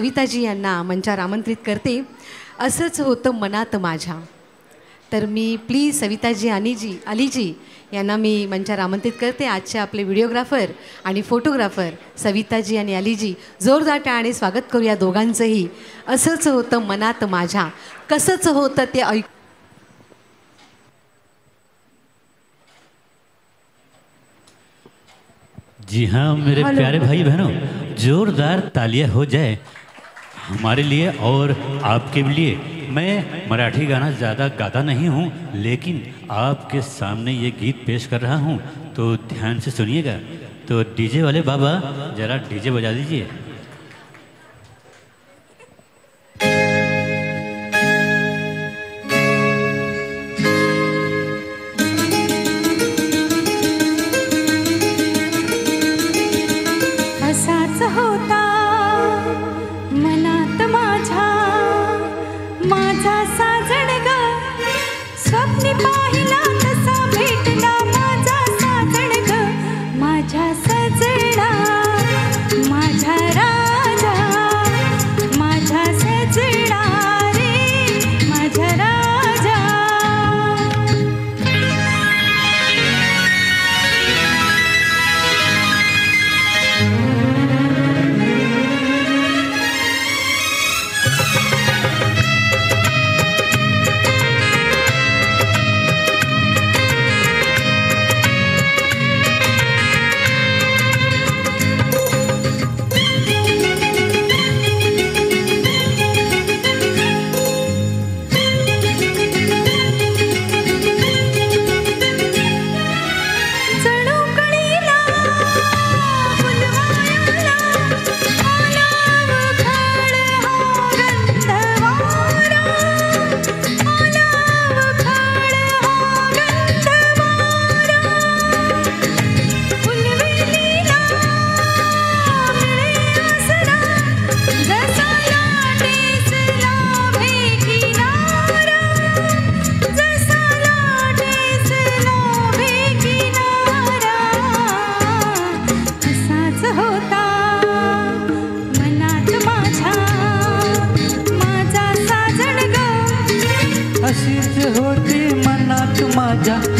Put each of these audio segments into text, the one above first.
सविताजी यांना मंचावर आमंत्रित करते. असंच होतं मनात माझ्या. तर मी प्लीज सविताजी अलीजी यांना मी मंचावर आमंत्रित करते. आजचे आपले व्हिडिओग्राफर आणि फोटोग्राफर सविताजी आणि अलीजी, जोरदार टाळ्याने स्वागत करूया दोघांचंही. असंच होतं मनात माझ्या, कसंच होतं ते ऐक. जी हाँ मेरे प्यारे भाई बहनों, जोरदार तालियां हो जाए हमारे लिए और आपके लिए। मैं मराठी गाना ज़्यादा गाता नहीं हूँ, लेकिन आपके सामने ये गीत पेश कर रहा हूँ, तो ध्यान से सुनिएगा। तो डीजे वाले बाबा ज़रा डीजे बजा दीजिए।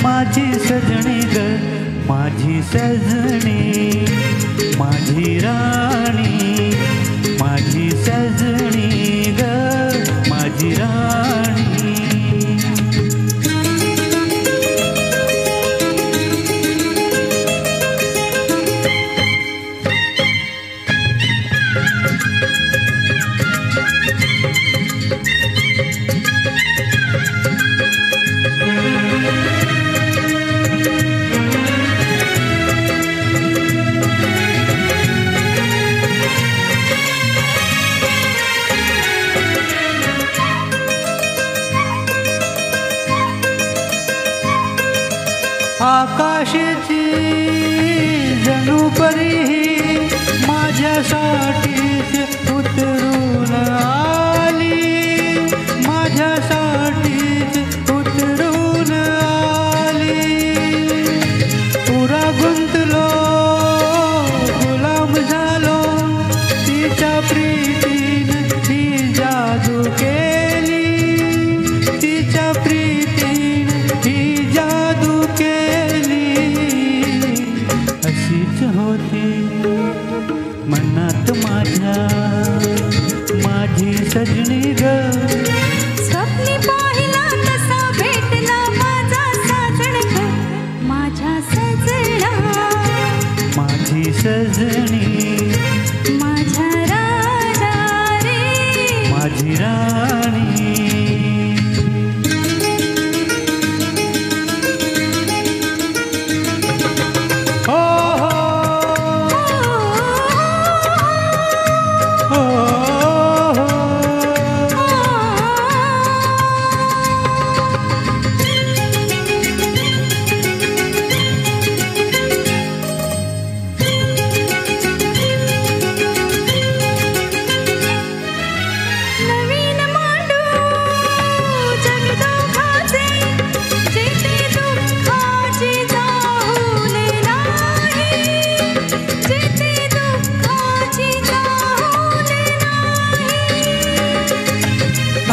माझी सजनी ग, माझी सजनी, माझी राणी, माझी सजनी ग, माझी राणी. आकाशाची जणू परी माझ्यासाठीच उतरून आली, माझ्यासाठीच उतरून आली. पुरा गुंतलो, गुलाम झालो, तिच्या प्रीतीन ही जादू केली, तिच्या प्रीतीन ही जादू केली. होती मनात माझ्या माझी सजनी ग, स्वप्नी पाहिला तसा भेटला माझा साजण ग, माझ्या सजना, माझी सजनी, माझ्या राजा,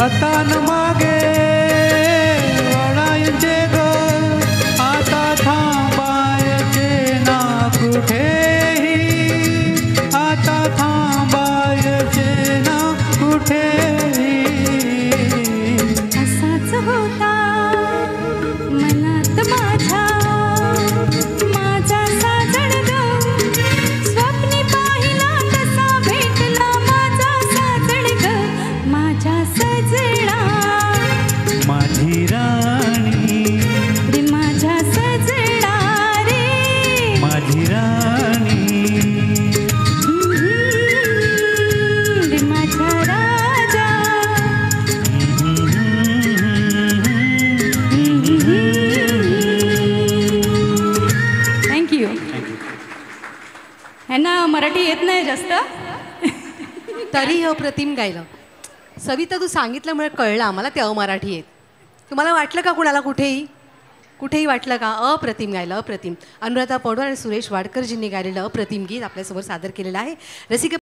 आता न मागे वळायचे ग आता थांबायचे ना कुठेही आता थांबायचे ना कुठेही असाच होता मनात माझ्या माझा साजण ग स्वप्नी पाहिला तसा भेटला माझा साजण ग माझ्या सजना माझी राणी रे माझ्या सजना रे माझी राणी रे माझ्या राजा थँक्यू. ह्यांना मराठी येत नाही जास्त. तरी अप्रतिम गायलं. सविता तू सांगितल्यामुळे कळलं आम्हाला ते अमराठी आहेत. तुम्हाला वाटलं का कुणाला कुठेही वाटलं का? अप्रतिम गायलं, अप्रतिम. अनुराधा पौडवाल आणि सुरेश वाडकरजींनी गायलेलं अप्रतिम गीत आपल्यासमोर सादर केलेलं आहे. रसिक